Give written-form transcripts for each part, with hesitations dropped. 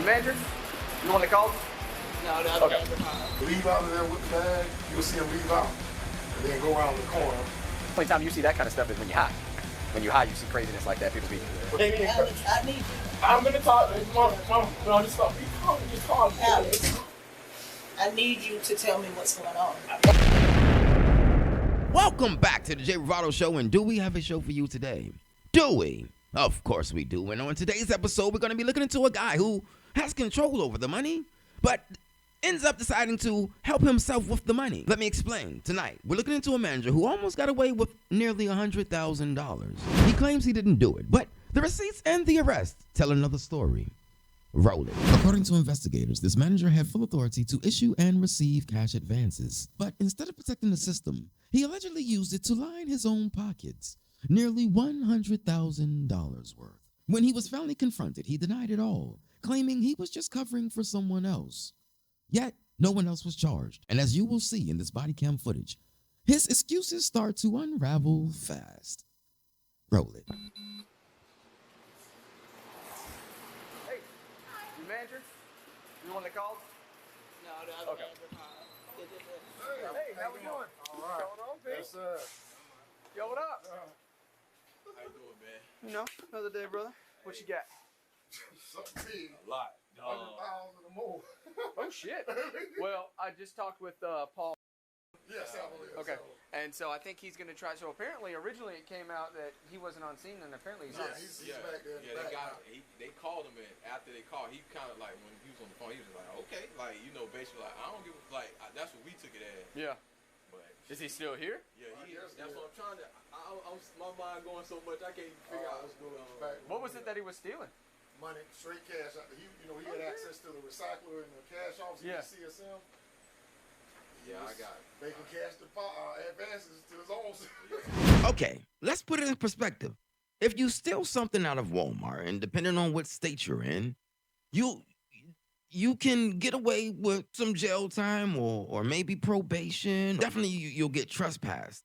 The manager? You the one that called? No, the other Okay. manager. Leave out of there with the bag, you'll see him leave out. And then go around the corner. The only time you see that kind of stuff is when you're high. When you're high, you see craziness like that. People be. Alex, I need you. I'm gonna talk to mom. No, just talk. Just call. Alex, I need you to tell me what's going on. Welcome back to the Jay Bravado Show, and do we have a show for you today? Do we? Of course we do. And on today's episode, we're going to be looking into a guy who has control over the money, but ends up deciding to help himself with the money. Let me explain. Tonight, we're looking into a manager who almost got away with nearly $100,000. He claims he didn't do it, but the receipts and the arrest tell another story. Roll it. According to investigators, this manager had full authority to issue and receive cash advances. But instead of protecting the system, he allegedly used it to line his own pockets. Nearly $100,000 worth. When he was finally confronted, he denied it all, claiming he was just covering for someone else. Yet, no one else was charged. And as you will see in this body cam footage, his excuses start to unravel fast. Roll it. Hey, you manager? You the one that called? No, the other Okay. manager. Hey, how we doing? All right. What's going on, Pete? Yes, sir. Yo, what up? How you doing, man? You know, another day, brother. What you got? Something big. A lot. 100,000 or more. Oh, shit. Well, I just talked with Paul. Yes, I believe. Okay. So, And so I think he's going to try. So apparently, originally it came out that he wasn't on scene, and apparently he's on. yeah, he's back there. in the They back. got him. They called him, and after they called, he kind of like when he was on the phone, he was like, okay, like basically like I don't give like that's what we took it as. Yeah. But Is he still here? yeah, he is. Yes, That's yeah. what I'm trying to. I'm my mind going so much I can't even figure out what's going on. Back What was it that he was stealing? Money, straight cash. He had access to the recycler and the cash office Yeah. at CSM. Yeah, I got it. Making cash advances to his own. Okay, let's put it in perspective. If you steal something out of Walmart, and depending on what state you're in, you can get away with some jail time or maybe probation. Definitely you'll get trespassed.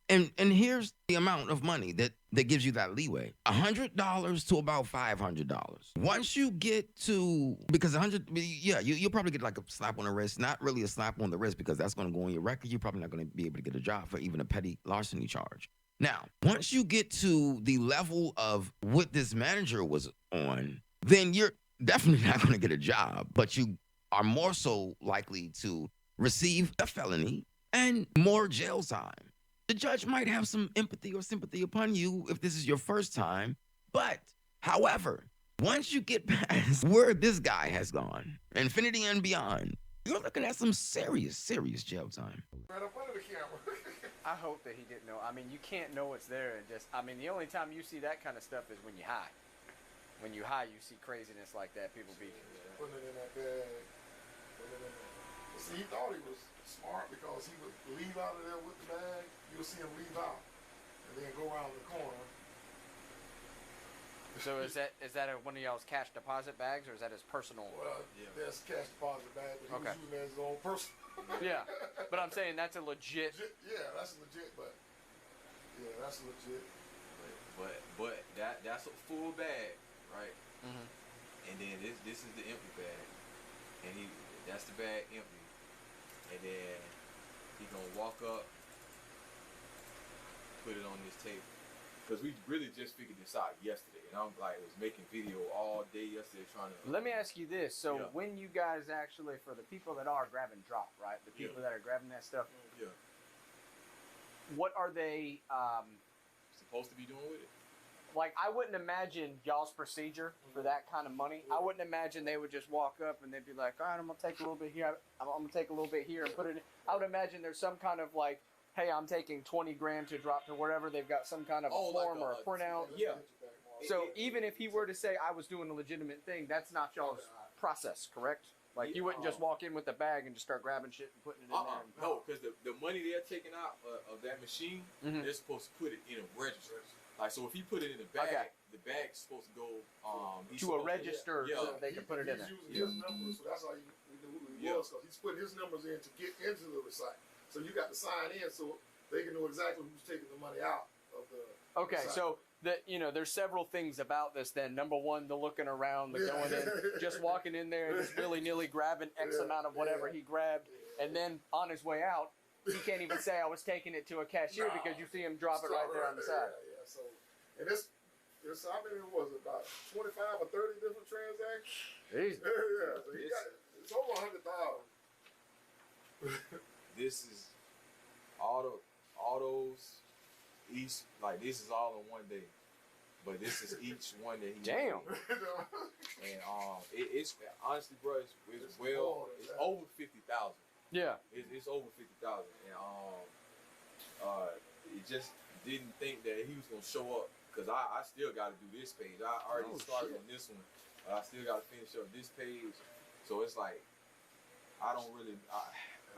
And here's the amount of money that gives you that leeway. $100 to about $500. Once you get to, because you'll probably get like a slap on the wrist. Not really a slap on the wrist because that's going to go on your record. You're probably not going to be able to get a job for even a petty larceny charge. Now, once you get to the level of what this manager was on, then you're definitely not going to get a job, but you are more so likely to receive a felony and more jail time. The judge might have some empathy or sympathy upon you if this is your first time, but however, once you get past where this guy has gone, infinity and beyond, you're looking at some serious jail time. Right up under the camera. I hope that he didn't know. I mean, you can't know it's there and just. I mean, the only time you see that kind of stuff is when you're high. When you're high, you see craziness like that. People be. Putting it in that bag. Putting it in there. But see, he thought he was smart because he would leave out of there with the bag. You'll see him leave out, and then go around the corner. So is that one of y'all's cash deposit bags, or is that his personal? Well, there's cash deposit bag, but he Okay. was using it as his own person. Yeah, but I'm saying that's a legit. Yeah, that's legit, but yeah, that's legit. But that's a full bag, right? Mhm. And then this is the empty bag, and that's the bag empty, and then he gonna walk up, put it on this table, because we really just figured this out yesterday, and I'm like was making video all day yesterday trying to. Let me ask you this: so Yeah. when you guys actually, for the people that are grab and drop, right? The people that are grabbing that stuff, Yeah, what are they? supposed to be doing with it. Like, I wouldn't imagine y'all's procedure for that kind of money. I wouldn't imagine they would just walk up and they'd be like, all right, I'm going to take a little bit here. I'm going to take a little bit here and put it in. I would imagine there's some kind of like, hey, I'm taking 20 grand to drop to wherever. They've got some kind of a form or a printout. Yeah. So even if he were to say I was doing a legitimate thing, that's not y'all's process, correct? Like, you wouldn't just walk in with a bag and just start grabbing shit and putting it in there. No, because the money they're taking out of that machine, they're supposed to put it in a register. Like, so if he put it in a bag, Okay. the bag's supposed to go To a register so that they can put it in there. He's using his numbers, so that's how we knew who he was, because he's putting his numbers in to get into the recycle. So you got to sign in so they can know exactly who's taking the money out of the. Okay, recycle. so that there's several things about this. Then number one, the looking around, the going in, just walking in there and just willy-nilly grabbing X amount of whatever he grabbed, and then on his way out, he can't even say I was taking it to a cashier because you see him drop it right there on the side. Yeah. So, and it's how many was it? About 25 or 30 different transactions. Jeez. Yeah. So it's over 100,000. This is all those each, like, this is all in one day, but this is each one that he Damn. And it's honestly, bro, it's over 50,000. Yeah. It's over 50,000, and it just didn't think that he was gonna show up, because I still got to do this page. I already started on this one. I still got to finish up this page, so it's like I don't really.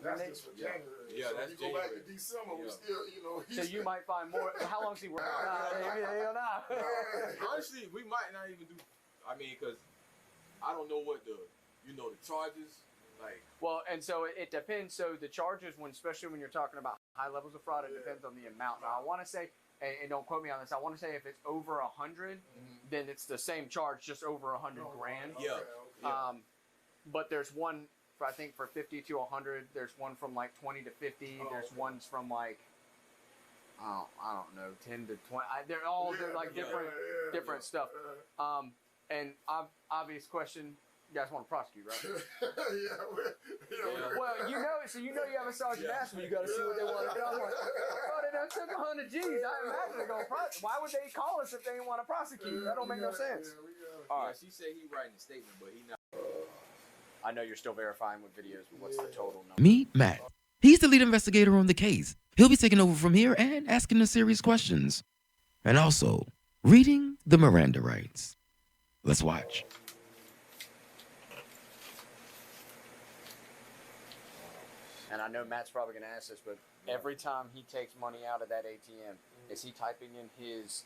That's just for January. Yeah, so that's you go back to January. December, we still, So you might find more. How long's he working? Hell nah. Honestly, we might not even do. I mean, because I don't know what the charges like. Well, and so it depends. So the charges, especially when you're talking about high levels of fraud, it depends on the amount. Now, I want to say, and don't quote me on this, I want to say if it's over 100, then it's the same charge, just over 100 grand. Yeah. Okay. But there's one, I think, for 50 to 100. There's one from like 20 to 50. There's ones from like, I don't know, 10 to 20. They're like different stuff. And obvious question. You guys want to prosecute, right? Well, so you have a sergeant national. You got to see what they want to do. I'm like, oh, they done took 100 G's. I imagine they're going to prosecute. Why would they call us if they didn't want to prosecute? That don't make no sense. All right. She said he writing a statement, but he not. I know you're still verifying with videos, but what's the total number? Meet Matt. He's the lead investigator on the case. He'll be taking over from here and asking the serious questions. And also, reading the Miranda rights. Let's watch. And I know Matt's probably going to ask this, but every time he takes money out of that ATM, is he typing in his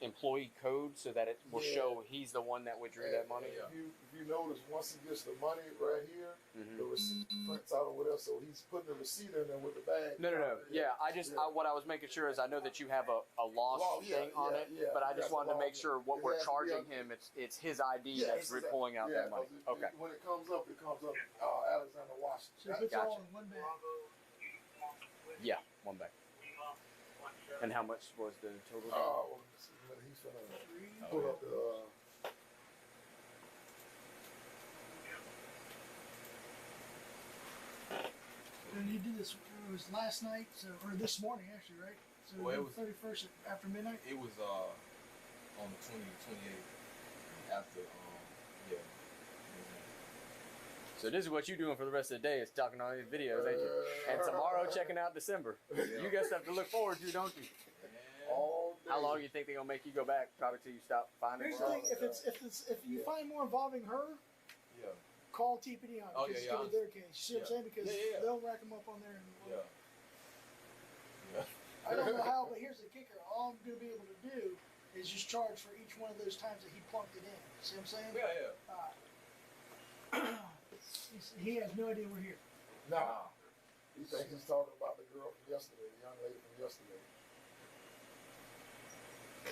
employee code so that it will show he's the one that withdrew that money? If you notice, once he gets the money right here, the receipt prints out or whatever, so he's putting the receipt in there with the bag. No. Yeah, what I was making sure is I know that you have a loss thing on it, but I just wanted to make sure what we're charging him, it's his ID that's pulling out that money. Okay. When it comes up, Alexander Washington. So it's all in one bag. Yeah, one bag. And how much was the total? He's gonna pull up the. And he did this. It was last night, or this morning actually, right? So Well, it it was 31st after midnight. It was on the 28th after So this is what you're doing for the rest of the day, is talking on these videos, ain't you? And tomorrow checking out December. You got stuff to look forward to, don't you? All day. How long do you think they're gonna make you go back? Probably till you stop finding Here's the thing: if you find more involving her, call TPD on it. Oh, because yeah, it's gonna be their case. You see what I'm saying? Because they'll rack them up on there. I don't know how, but here's the kicker: all I'm gonna be able to do is just charge for each one of those times that he plunked it in. See what I'm saying? He has no idea we're here. No. He thinks he's talking about the girl from yesterday, the young lady from yesterday.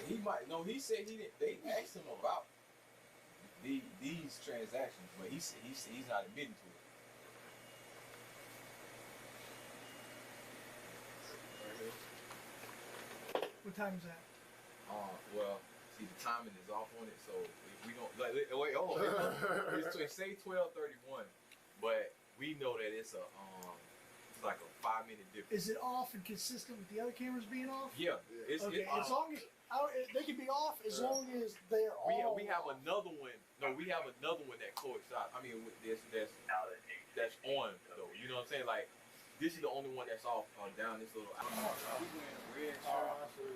He might. No, he said he didn't. They asked him about these transactions, but he's not admitting to it. What time is that? Well, see, the timing is off on it, so if we don't wait, hold on. It's say 12:31, but we know that it's it's like a 5-minute difference. Is it off and consistent with the other cameras being off? Yeah, it's Okay, it's as long as they can be off, as long as they're all. we have another one. No, we have another one that coincides. I mean, with that's on though. You know what I'm saying? Like, this is the only one that's off down this little. We wearing red shirt.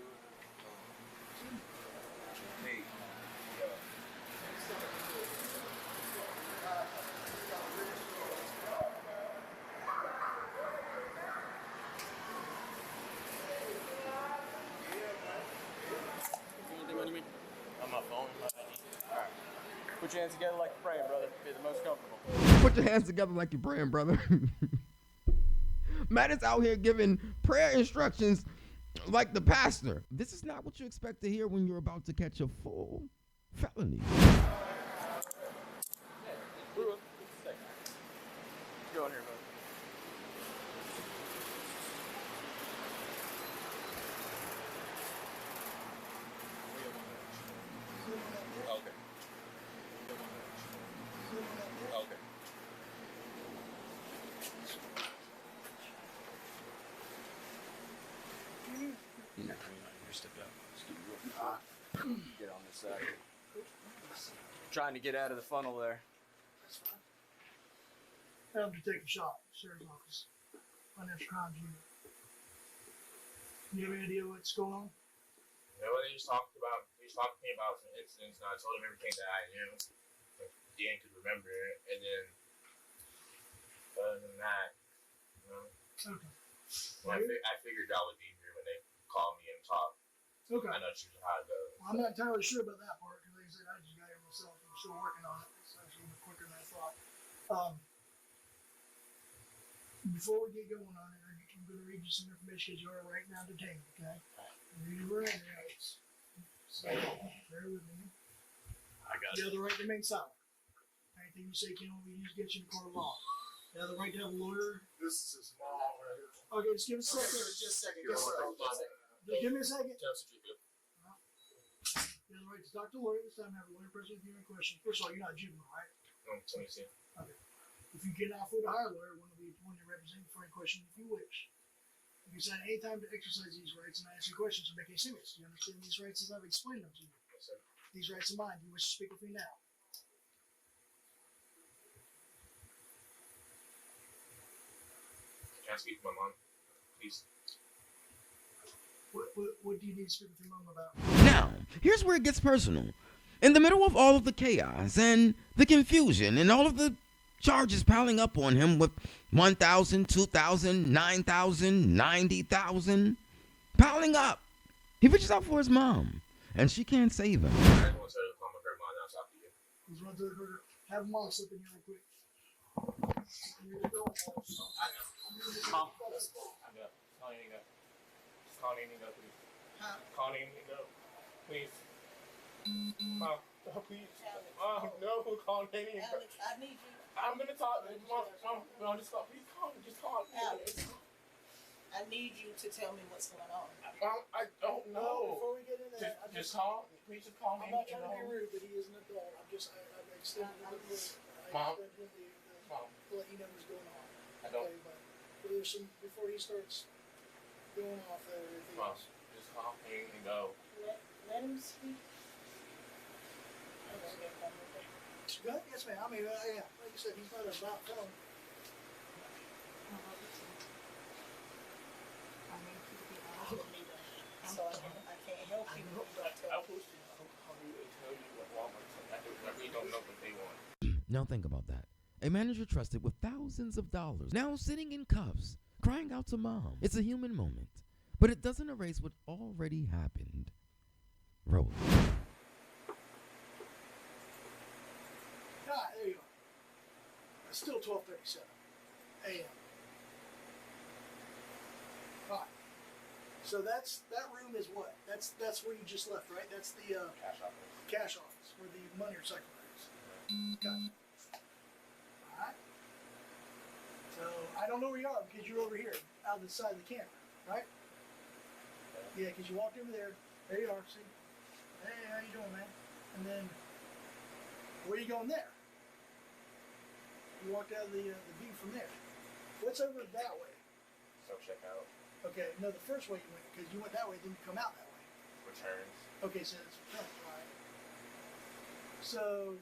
Hey, On my phone. Alright. Put your hands together like you're praying, brother. Be the most comfortable. Put your hands together like you're praying, brother. Matt is out here giving prayer instructions like the pastor. This is not what you expect to hear when you're about to catch a full felony. Go in here, bud. Okay. Okay. You're not step up. Get on this side. Trying to get out of the funnel there. That's fine. I have to take a shot. Sheriff's office. Financial crimes unit. You have any idea what's going on? You know what he was talking about? He was talking to me about some incidents, and I told him everything that I knew. Dan could remember it, and then other than that, you know, Okay. I figured y'all would be here when they called me and talked. Okay. I know that's usually how it goes. Well, I'm not entirely sure about that part because, like I said, I just got here myself. I'm still working on it. It's actually even quicker than I thought. Before we get going on it, I'm going to read you some information because you are right now detained. Okay. Read your rights. So, bear with me. I got You have the right to remain silent. Anything you say can only be used against you in court of law. You have the right to have a lawyer. This is his mom right here. Okay, just give us a second. Just a second. Yes, sir. Just give me a second. Tell Jacob. You have the right to talk to a lawyer this time. Have a lawyer present with you in question. First of all, you're not a juvenile, right? Let me see. If you cannot afford to hire a lawyer, one will be one to represent you for any question if you wish. You can sign any time to exercise these rights and I answer questions or make any statements. Do you understand these rights as I've explained them to you? Yes, sir. These rights are mine. Do you wish to speak with me now? Can I speak to my mom, please? What do you need to speak with your mom about? Now, here's where it gets personal. In the middle of all of the chaos and the confusion and all of the charges piling up on him with 1,000, 2,000, 9,000, 90,000 piling up, he reaches out for his mom, and she can't save him. I just want to call my grandma and I'll talk to you. Let's run through the quarter. Have mom slip in here real quick. Mom. I know. Call Nina. Just call Nina, please. Huh? Call Nina, please. Mom, please. Mom, no, call Nina. Alex, I need you. I'm gonna talk. Mom, no, just call. Please call. Just call. Alex, I need you to tell me what's going on. Mom, I don't know. Before we get into that, Just call. Please just call I'm me. not trying to be rude, but he is an adult. I've extended a little bit. Mom. To let you know what's going on. I don't. Okay, but there's some before he starts going off there. Everything Mom, else. just call me and go. Let him speak. Good? Yes, ma'am. I mean, yeah. Like you said, he's not a about felon. So I can't help you. I'm supposed to call you and tell you what Walmart's like. I really don't know what they want. Now think about that. A manager trusted with thousands of dollars, now sitting in cuffs, crying out to mom. It's a human moment, but it doesn't erase what already happened. Roll. Ah, there you go. It's still 12:37 a.m. Fine. So that room is what? That's where you just left, right? That's the Cash office. cash office where the money recycler is. Okay. Alright. So I don't know where you are because you're over here, out of the side of the camera, right? Yeah, because you walked over there. There you are, see? Hey, how you doing, man? And then where are you going there? You walked out of the view from there. What's over that way? So check out. Okay, no, the first way you went, because you went that way, then you come out that way. Returns. Okay, so it's return, right? So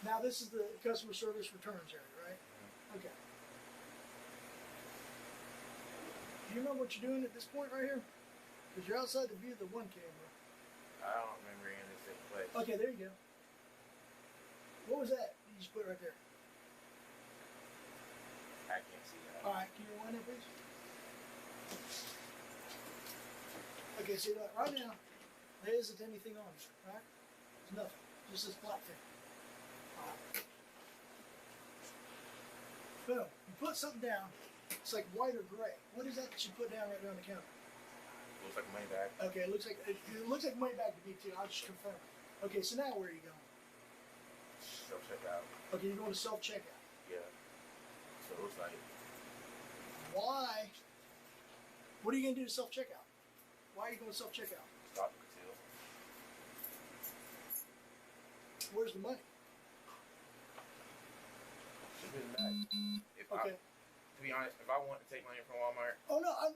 now this is the customer service returns area, right? Okay. Do you remember what you're doing at this point right here? Because you're outside the view of the one camera. I don't remember any of this taking place. Okay, there you go. What was that you just put right there? I can't see that. All right, can you rewind that, please? Okay, see that right now, there isn't anything on it, right? There's nothing, just this black thing. All right. Boom, you put something down, it's like white or gray. What is that you put down right there on the counter? Looks like money back. Okay, it looks like money back to me too. I'll just confirm. Okay, so now where are you going? Self checkout. Okay, you're going to self checkout. Yeah. So it looks like. Why? What are you going to do to self checkout? Why are you going to self checkout? Stop the conceal. Where's the money? Should be in the bag. If Okay. To be honest, if I want to take money from Walmart, Oh no, I'm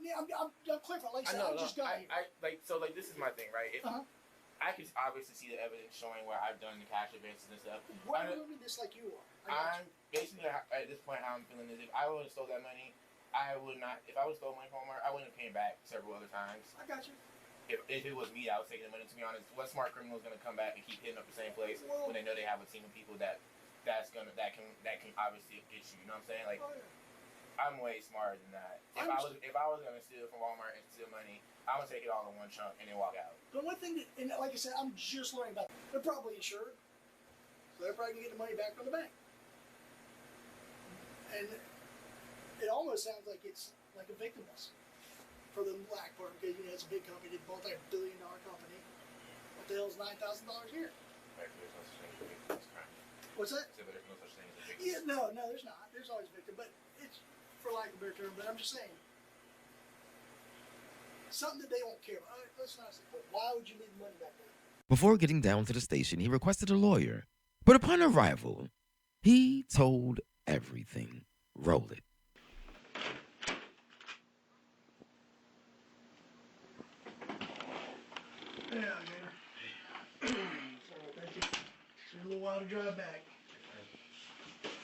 clarifying. Like I said, I just got here. this is my thing, right? If Uh-huh. I can obviously see the evidence showing where I've done the cash advances and stuff. Why are you doing this like you are? I got I'm basically at this point how I'm feeling is if I would have stole that money, I would not. If I would have stole money from Walmart, I wouldn't have came back several other times. you. I got you. If it was me, I was taking the money. To be honest, what smart criminal is going to come back and keep hitting up the same place Well- when they know they have a team of people that can obviously get you? You know what I'm saying? Like Oh, yeah. I'm way smarter than that. If I was going to steal from Walmart and steal money, I'm gonna take it all in one chunk and then walk out. The one thing that, and like I said, I'm just learning about it. They're probably insured, so they're probably gonna get the money back from the bank. And it almost sounds like it's like a victim list for the black part because it's a big company, they bought that $1 billion company. What the hell is $9,000 here? There's no such thing as a victim. It's crime. What's that? So there's no such thing as a victim. Yeah, no, there's not. There's always a victim, but it's for lack of a better term. But I'm just saying. Something that they won't care about. Let's not say, but why would you leave the money back there? Before getting down to the station, he requested a lawyer. But upon arrival, he told everything. Roll it. Yeah, Gator. Sorry, thank you. It's a little while to drive back.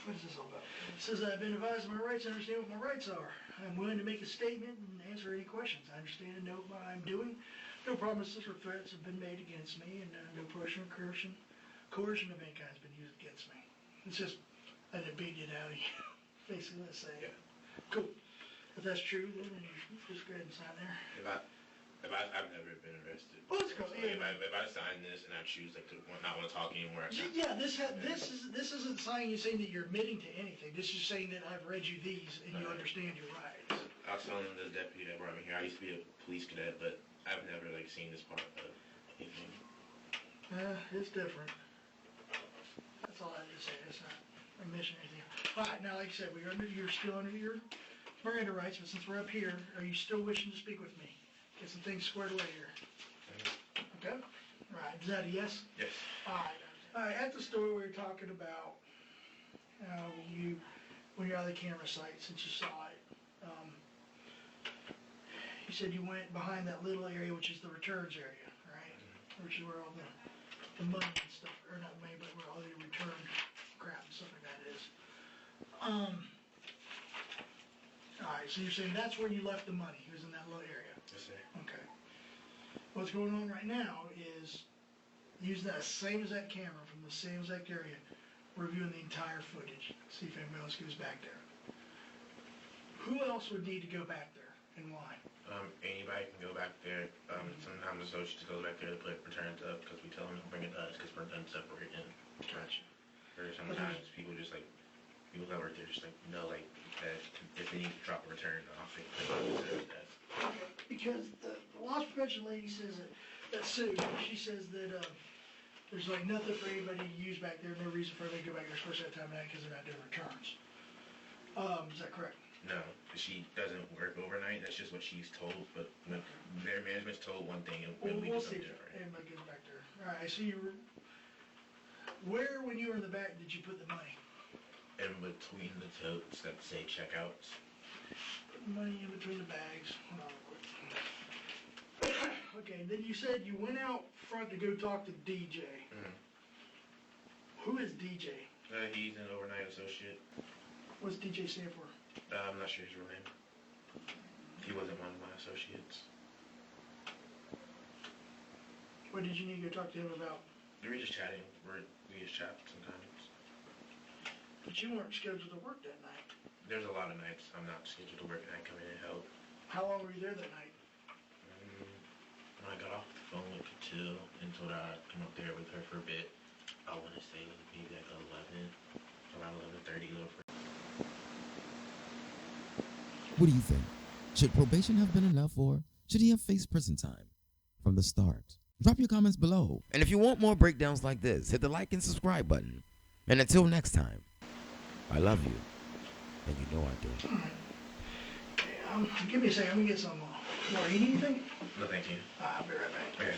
What is this all about? It says I've been advised of my rights and understand what my rights are. I'm willing to make a statement and answer any questions. I understand and know what I'm doing. No promises or threats have been made against me, and no pressure or coercion of any kind has been used against me. It's just, I didn't beat it out of you. Basically, let's say. Yeah. Cool. If that's true, then you just go ahead and sign there. I've never been arrested. Well, it's cool. Yeah, If I sign this and I choose like to not want to talk anymore, Yeah, this isn't saying that you're admitting to anything. This is saying that I've read you these and you understand your rights. I was telling the deputy that brought me here. I used to be a police cadet, but I've never like seen this part of anything. It's different. That's all I have to say. It's not a mission or anything. All right, now like I said, you're still under your Miranda rights, but since we're up here, are you still wishing to speak with me? Get some things squared away here. Okay? All right, is that a yes? Yes. All right, at the store we were talking about when you're out of the camera sight, since you saw it, you said you went behind that little area, which is the returns area, right? Which is where all the money and stuff, or not money, but where all the return crap and stuff like that is. All right, so you're saying that's where you left the money, it was in that little area. Yes, sir. Okay. What's going on right now is using that same exact camera from the same exact area, reviewing the entire footage, see if anybody else goes back there. Who else would need to go back there and why? Anybody can go back there. Sometimes associates go back there to put returns up because we tell them to bring it to us because we're done separating. Gotcha. Or sometimes people just like people that work there just like know like that if they need to drop a return off it. That. Because the loss prevention lady says that Sue, she says that there's like nothing for anybody to use back there, no reason for them to go back there, especially at that time of night because they're not doing returns. Is that correct? No, she doesn't work overnight. That's just what she's told. But when their management's told one thing, and when we do We'll something see. different. Everybody goes back there. All right. So where, when you were in the back, did you put the money? In between the totes that say checkouts. Put the money in between the bags. Hold on real quick. Okay. Then you said you went out front to go talk to DJ. Mm-hmm. Who is DJ? He's an overnight associate. What's DJ stand for? I'm not sure his real name. He wasn't one of my associates. What did you need to go talk to him about? We were just chatting. We just chat sometimes. But you weren't scheduled to work that night. There's a lot of nights I'm not scheduled to work and I come in and help. How long were you there that night? When I got off the phone with Katil and told her I'd come up there with her for a bit, I want to say maybe like 11, around 11:30, a little further. What do you think? Should probation have been enough, or Should he have faced prison time from the start? Drop your comments below. And if you want more breakdowns like this, hit the like and subscribe button. And until next time, I love you. And you know I do. Give me a second. Let me get some water. You need anything? No, thank you. I'll be right back. Okay.